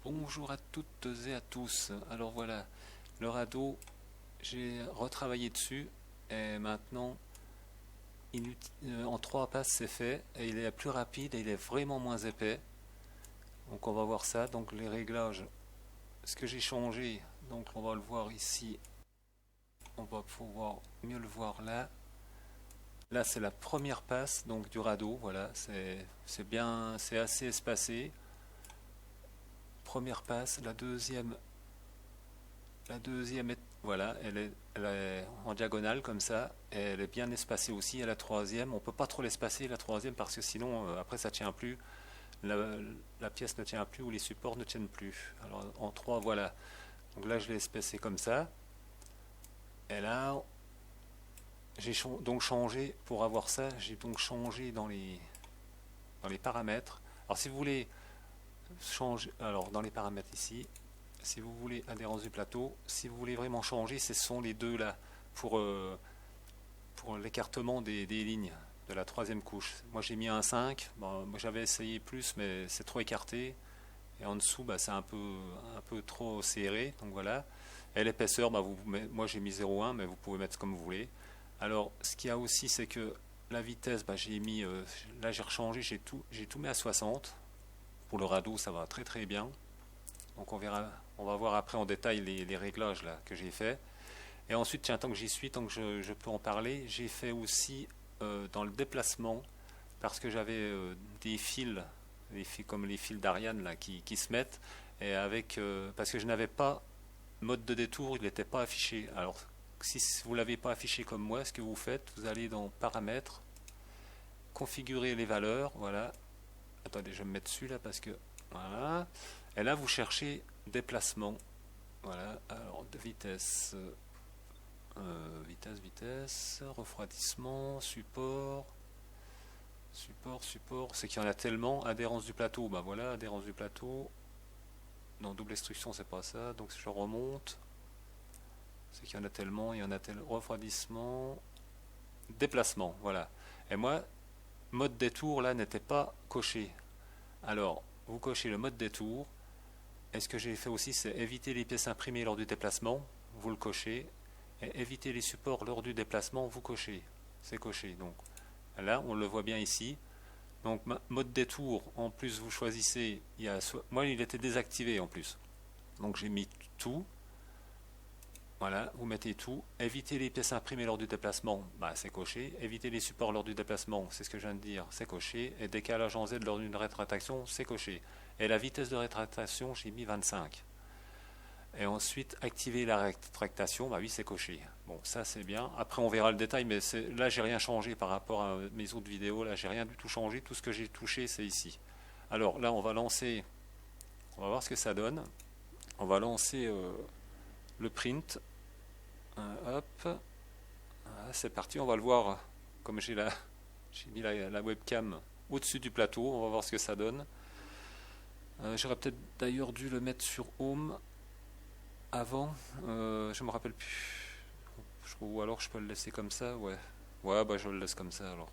Bonjour à toutes et à tous. Alors voilà, le radeau, j'ai retravaillé dessus et maintenant, en trois passes, c'est fait et il est plus rapide et il est vraiment moins épais. Donc on va voir ça. Donc les réglages, ce que j'ai changé, donc on va le voir ici. On va pouvoir mieux le voir là. Là, c'est la première passe donc du radeau. Voilà, c'est bien, c'est assez espacé. Première passe, la deuxième est, voilà, elle est en diagonale comme ça, et elle est bien espacée aussi. Et la troisième, on peut pas trop l'espacer la troisième parce que sinon après ça tient plus, la, la pièce ne tient plus ou les supports ne tiennent plus. Alors en trois, voilà. Donc là je l'ai espacé comme ça. Et là j'ai donc changé pour avoir ça, j'ai donc changé dans les paramètres. Alors si vous voulez changer, alors dans les paramètres ici, si vous voulez adhérence du plateau, si vous voulez vraiment changer, ce sont les deux là pour, euh, pour l'écartement des lignes de la troisième couche. Moi j'ai mis un 5, bon, moi j'avais essayé plus mais c'est trop écarté et en dessous bah, c'est un peu trop serré, donc voilà. Et l'épaisseur, bah, moi j'ai mis 0,1 mais vous pouvez mettre comme vous voulez. Alors ce qu'il y a aussi c'est que la vitesse, bah, là j'ai rechangé, j'ai tout mis à 60. Pour le radeau ça va très très bien. Donc on va voir après en détail les réglages là que j'ai fait. Et ensuite, tiens, tant que j'y suis, tant que je peux en parler, j'ai fait aussi dans le déplacement, parce que j'avais des fils, comme les fils d'Ariane là, qui se mettent, et parce que je n'avais pas mode de détour, il n'était pas affiché. Alors, si vous ne l'avez pas affiché comme moi, ce que vous faites, vous allez dans Paramètres, configurer les valeurs, voilà. Attendez, je vais me mettre dessus là parce que voilà. Et là, vous cherchez déplacement, voilà. Alors, de vitesse. Vitesse, refroidissement, support, c'est qu'il y en a tellement. Adhérence du plateau, bah voilà, adhérence du plateau. Non, double instruction, c'est pas ça, donc je remonte. C'est qu'il y en a tellement, il y en a tellement. Refroidissement, déplacement, voilà. Et moi, mode détour là n'était pas coché. Alors, vous cochez le mode détour. Et ce que j'ai fait aussi, c'est éviter les pièces imprimées lors du déplacement. Vous le cochez. Et éviter les supports lors du déplacement, vous cochez. C'est coché. Donc là, on le voit bien ici. Donc mode détour, en plus vous choisissez, moi il était désactivé en plus. Donc j'ai mis tout. Voilà, vous mettez tout. Éviter les pièces imprimées lors du déplacement, bah, c'est coché. Éviter les supports lors du déplacement, c'est ce que je viens de dire, c'est coché. Et décalage en Z lors d'une rétractation, c'est coché. Et la vitesse de rétractation, j'ai mis 25. Et ensuite, activer la rétractation, bah oui, c'est coché. Bon, ça c'est bien. Après, on verra le détail, mais là, j'ai rien changé par rapport à mes autres vidéos. Là, j'ai rien du tout changé. Tout ce que j'ai touché, c'est ici. Alors là, on va voir ce que ça donne. On va lancer le print. Hop, ah, c'est parti. On va le voir. Comme j'ai mis la webcam au-dessus du plateau. On va voir ce que ça donne. J'aurais peut-être d'ailleurs dû le mettre sur Home avant. Je me rappelle plus. Ou alors je peux le laisser comme ça, ouais. Ouais, bah je le laisse comme ça alors.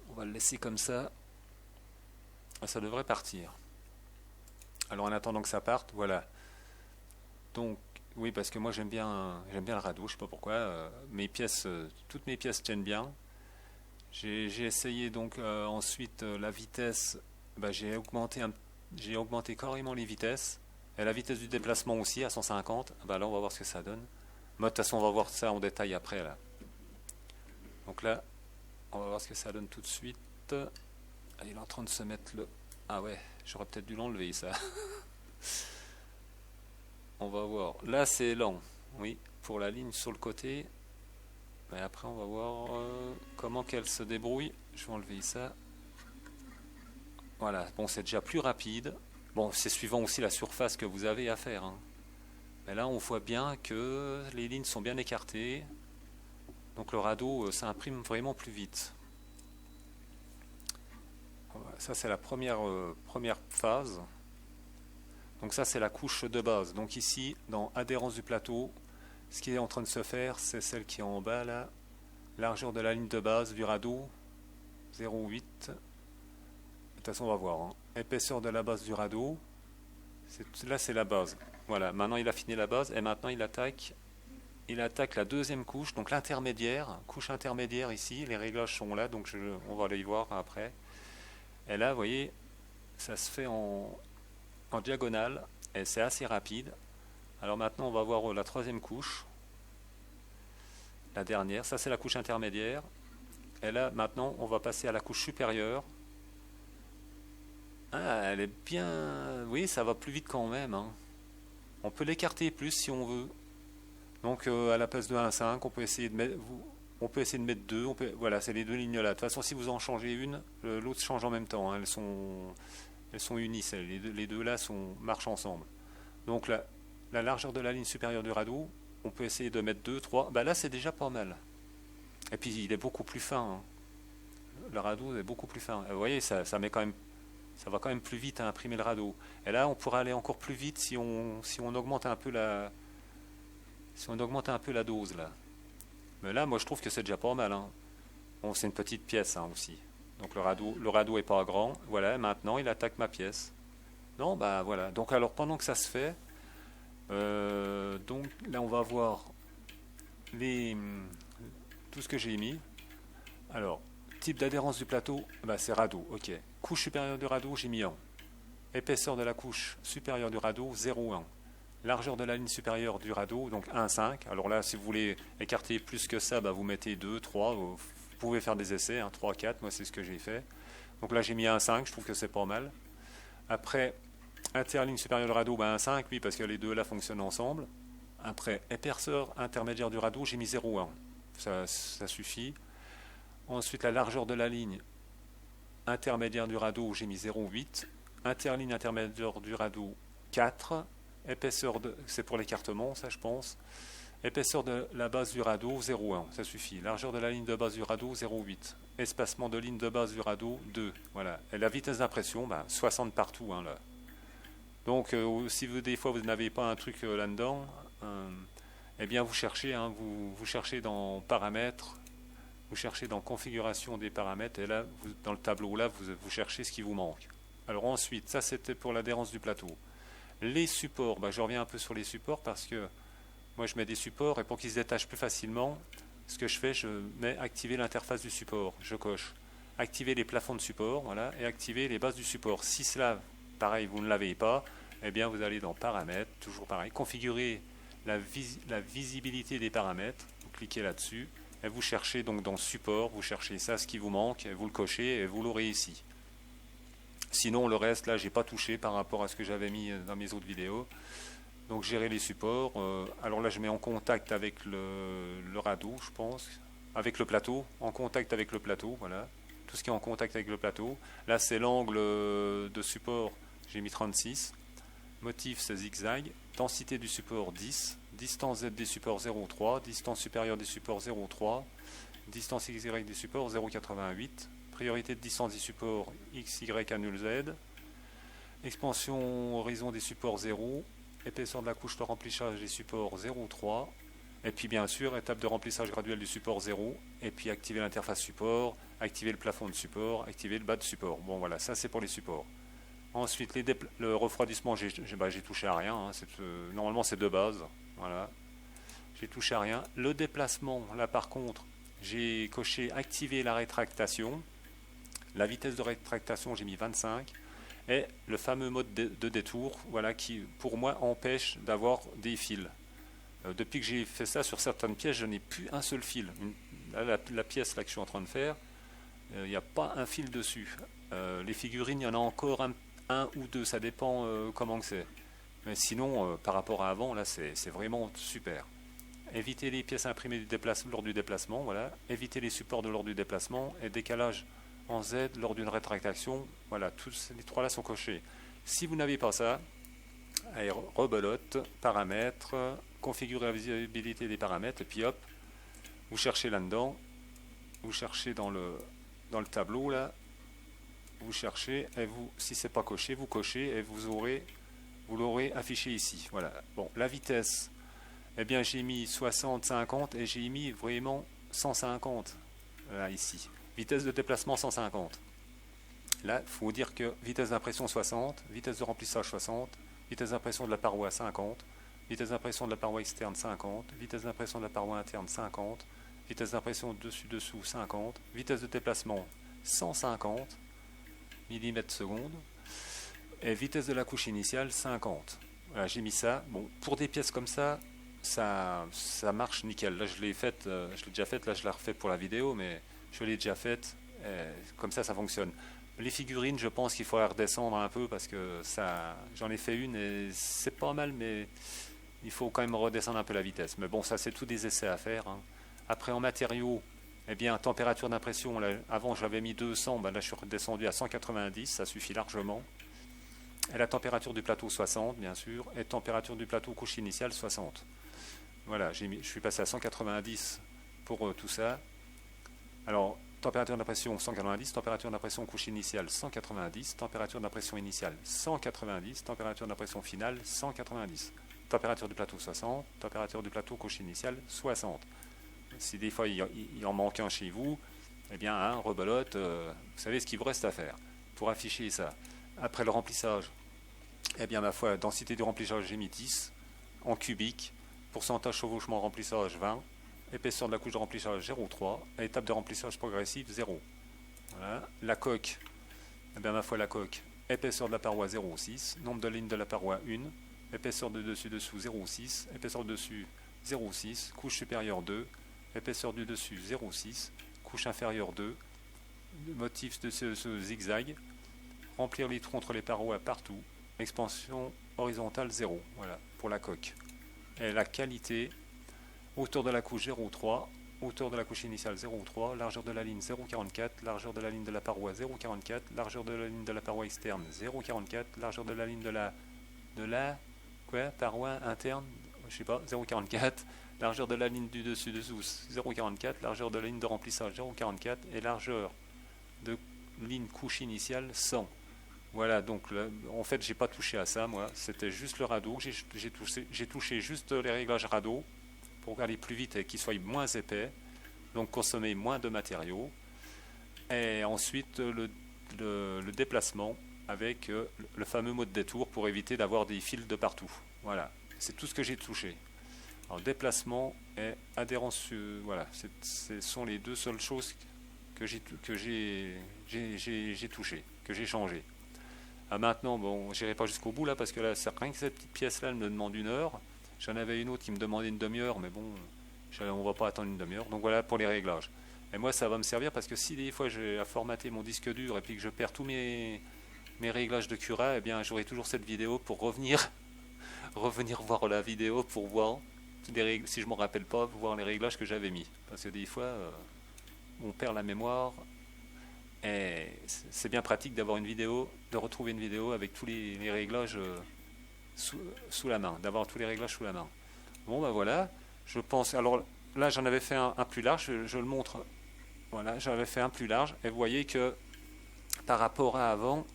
On va le laisser comme ça. Ça devrait partir. Alors en attendant que ça parte, voilà. Donc, oui, parce que moi j'aime bien le radeau, je sais pas pourquoi. Toutes mes pièces tiennent bien. J'ai essayé donc ensuite la vitesse. Bah, j'ai augmenté carrément les vitesses. Et la vitesse du déplacement aussi à 150. Bah là on va voir ce que ça donne. Moi de toute façon on va voir ça en détail après là. Donc là, on va voir ce que ça donne tout de suite. Ah, il est en train de se mettre le... Ah ouais, j'aurais peut-être dû l'enlever ça. On va voir. Là c'est lent, oui, pour la ligne sur le côté. Mais après on va voir comment qu'elle se débrouille. Je vais enlever ça. Voilà, bon c'est déjà plus rapide. Bon, c'est suivant aussi la surface que vous avez à faire, hein. Mais là on voit bien que les lignes sont bien écartées. Donc le radeau s'imprime vraiment plus vite. Ça c'est la première phase. Donc ça c'est la couche de base. Donc ici, dans adhérence du plateau, ce qui est en train de se faire, c'est celle qui est en bas là. Largeur de la ligne de base du radeau, 0,8. De toute façon on va voir, hein. Épaisseur de la base du radeau. Là, c'est la base. Voilà, maintenant il a fini la base et maintenant il attaque la deuxième couche, donc l'intermédiaire, couche intermédiaire ici. Les réglages sont là, donc on va les voir après. Et là, vous voyez, ça se fait en diagonale et c'est assez rapide. Alors maintenant, on va voir la troisième couche, la dernière. Ça, c'est la couche intermédiaire. Et là, maintenant, on va passer à la couche supérieure. Ah, elle est bien... Oui, ça va plus vite quand même, hein. On peut l'écarter plus si on veut. Donc à la place de 1,5, on peut essayer de mettre, mettre 2. Voilà, c'est les deux lignes là. De toute façon, si vous en changez une, l'autre change en même temps, hein. Elles sont unies. Les deux là marchent ensemble. Donc la largeur de la ligne supérieure du radeau, on peut essayer de mettre 2, 3. Bah là, c'est déjà pas mal. Et puis il est beaucoup plus fin, hein. Le radeau est beaucoup plus fin. Vous voyez, ça met quand même, ça va quand même plus vite à imprimer le radeau. Et là, on pourra aller encore plus vite si on augmente un peu la dose là. Mais là, moi, je trouve que c'est déjà pas mal, hein. Bon, c'est une petite pièce, hein, aussi. Donc le radeau est pas grand. Voilà, maintenant il attaque ma pièce. Non, bah voilà. Donc alors pendant que ça se fait, donc là on va voir tout ce que j'ai mis. Alors, type d'adhérence du plateau, bah, c'est radeau, ok. Couche supérieure du radeau, j'ai mis 1. Épaisseur de la couche supérieure du radeau, 0,1. Largeur de la ligne supérieure du radeau, donc 1,5. Alors là, si vous voulez écarter plus que ça, bah, vous mettez 2, 3. Vous pouvez faire des essais, hein, 3, 4. Moi, c'est ce que j'ai fait. Donc là, j'ai mis 1,5. Je trouve que c'est pas mal. Après, interligne supérieure du radeau, bah, 1,5, oui, parce que les deux là fonctionnent ensemble. Après, épaisseur intermédiaire du radeau, j'ai mis 0,1. Ça suffit. Ensuite, la largeur de la ligne intermédiaire du radeau, j'ai mis 0,8. Interligne intermédiaire du radeau, 4. Épaisseur c'est pour l'écartement, ça je pense. Épaisseur de la base du radeau, 0,1, ça suffit. Largeur de la ligne de base du radeau, 0,8. Espacement de ligne de base du radeau, 2. Voilà. Et la vitesse d'impression, 60 partout, hein, là. Donc, si des fois vous n'avez pas un truc là-dedans, eh bien vous cherchez, hein, vous cherchez dans paramètres, vous cherchez dans configuration des paramètres, et là, dans le tableau là, vous cherchez ce qui vous manque. Alors ensuite, ça c'était pour l'adhérence du plateau. Les supports, je reviens un peu sur les supports parce que moi je mets des supports et pour qu'ils se détachent plus facilement, ce que je fais, je mets activer l'interface du support. Je coche activer les plafonds de support, voilà, et activer les bases du support. Si cela, pareil, vous ne l'avez pas, eh bien vous allez dans paramètres, toujours pareil, configurer la visibilité des paramètres, vous cliquez là-dessus et vous cherchez donc dans support, vous cherchez ça, ce qui vous manque, et vous le cochez et vous l'aurez ici. Sinon, le reste, là, j'ai pas touché par rapport à ce que j'avais mis dans mes autres vidéos. Donc, gérer les supports. Alors là, je mets en contact avec le radeau, je pense. Avec le plateau. En contact avec le plateau, voilà. Tout ce qui est en contact avec le plateau. Là, c'est l'angle de support. J'ai mis 36. Motif, c'est zigzag. Densité du support, 10. Distance Z des supports, 0,3. Distance supérieure des supports, 0,3. Distance XY des supports, 0,88. Priorité de distance des supports X, Y annule Z. Expansion horizon des supports 0. Épaisseur de la couche de remplissage des supports 0,3. Et puis bien sûr, étape de remplissage graduel du support 0. Et puis activer l'interface support, activer le plafond de support, activer le bas de support. Bon voilà, ça c'est pour les supports. Ensuite, le refroidissement, j'ai touché à rien, hein. Normalement c'est de base. Voilà. J'ai touché à rien. Le déplacement, là par contre, j'ai coché activer la rétractation. La vitesse de rétractation, j'ai mis 25. Et le fameux mode de détour, voilà, qui pour moi empêche d'avoir des fils. Depuis que j'ai fait ça sur certaines pièces, je n'ai plus un seul fil. La pièce là que je suis en train de faire, il n'y a pas un fil dessus. Les figurines, il y en a encore un ou deux, ça dépend comment c'est. Mais sinon, par rapport à avant, là, c'est vraiment super. Éviter les pièces imprimées lors du déplacement, voilà. Éviter les supports lors du déplacement et décalage en Z lors d'une rétractation. Voilà, tous les trois là sont cochés. Si vous n'avez pas ça, allez, rebelote, paramètres, configurer la visibilité des paramètres, et puis hop, vous cherchez là-dedans, vous cherchez dans le tableau là, vous cherchez, et si c'est pas coché, vous cochez et vous l'aurez affiché ici. Voilà. Bon, la vitesse, eh bien j'ai mis 60, 50 et j'ai mis vraiment 150 là ici. Vitesse de déplacement 150. Là, il faut dire que vitesse d'impression 60, vitesse de remplissage 60, vitesse d'impression de la paroi 50, vitesse d'impression de la paroi externe 50, vitesse d'impression de la paroi interne 50, vitesse d'impression dessus-dessous 50, vitesse de déplacement 150 mm/s, et vitesse de la couche initiale 50. Voilà, j'ai mis ça. Bon, pour des pièces comme ça, ça marche nickel. Là, je l'ai déjà faite, là, je la refais pour la vidéo, mais je l'ai déjà faite. Comme ça fonctionne. Les figurines, je pense qu'il faudrait redescendre un peu parce que j'en ai fait une et c'est pas mal, mais il faut quand même redescendre un peu la vitesse. Mais bon, ça, c'est tous des essais à faire, hein. Après, en matériaux, eh bien, température d'impression, avant j'avais mis 200, ben là je suis redescendu à 190, ça suffit largement. Et la température du plateau 60, bien sûr, et température du plateau couche initiale 60. Voilà, je suis passé à 190 pour tout ça. Alors, température d'impression 190, température d'impression couche initiale 190, température d'impression initiale 190, température d'impression finale 190, température du plateau 60, température du plateau couche initiale 60. Si des fois il en manque un chez vous, eh bien, hein, rebelote, vous savez ce qu'il vous reste à faire pour afficher ça. Après le remplissage, eh bien, ma foi, densité du remplissage, j'ai mis 10 en cubique, pourcentage chevauchement remplissage 20, épaisseur de la couche de remplissage 0,3, étape de remplissage progressive 0. Voilà. La coque, eh bien, ma foi, la coque, épaisseur de la paroi 0,6, nombre de lignes de la paroi 1, épaisseur de dessus-dessous 0,6, épaisseur de dessus 0,6, couche supérieure 2, épaisseur du dessus 0,6, couche inférieure 2, motif de ce zigzag, remplir les trous entre les parois partout, expansion horizontale 0, voilà, pour la coque. Et la qualité, hauteur de la couche 0,3, hauteur de la couche initiale 0,3, largeur de la ligne 0,44, largeur de la ligne de la paroi 0,44, largeur de la ligne de la paroi externe 0,44, largeur de la ligne de la paroi interne, je sais pas, 0,44, largeur de la ligne du dessus-dessous 0,44, largeur de la ligne de remplissage 0,44 et largeur de ligne couche initiale 100. Voilà, donc là, en fait j'ai pas touché à ça moi, c'était juste le radeau, j'ai touché juste les réglages radeau pour aller plus vite et qu'ils soient moins épais, donc consommer moins de matériaux, et ensuite le déplacement avec le fameux mode détour pour éviter d'avoir des fils de partout. Voilà, c'est tout ce que j'ai touché. Alors déplacement et adhérence, voilà, ce sont les deux seules choses que j'ai touché, que j'ai changé. Maintenant, bon, j'irai pas jusqu'au bout là parce que là, rien que cette petite pièce là, elle me demande 1 heure. J'en avais une autre qui me demandait une demi-heure, mais bon, on va pas attendre une demi-heure. Donc voilà pour les réglages. Et moi, ça va me servir parce que si des fois j'ai à formater mon disque dur et puis que je perds tous mes réglages de Cura, eh bien, j'aurai toujours cette vidéo pour revenir voir la vidéo pour voir si je m'en rappelle pas, voir les réglages que j'avais mis. Parce que des fois, on perd la mémoire. Et c'est bien pratique d'avoir une vidéo, de retrouver une vidéo avec tous les réglages sous la main, d'avoir tous les réglages sous la main. Bon ben voilà, je pense, alors là j'en avais fait un plus large, je le montre, voilà, j'avais fait un plus large, et vous voyez que par rapport à avant,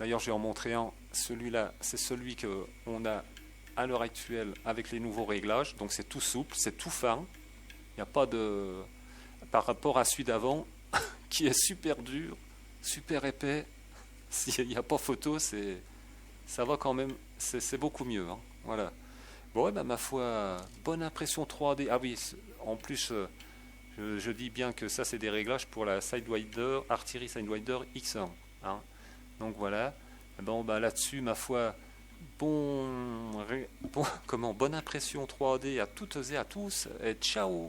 d'ailleurs je vais en montrer un, celui-là, c'est celui qu'on a à l'heure actuelle avec les nouveaux réglages, donc c'est tout souple, c'est tout fin, il n'y a pas de... Par rapport à celui d'avant, qui est super dur, super épais. S'il n'y a pas photo, ça va quand même, c'est beaucoup mieux, hein. Voilà. Bon, ben, ma foi, bonne impression 3D. Ah oui, en plus, je dis bien que ça, c'est des réglages pour la Sidewinder, Artillery Sidewinder X1. Hein. Donc voilà. Bon, ben, là-dessus, ma foi, bonne impression 3D à toutes et à tous. Et ciao!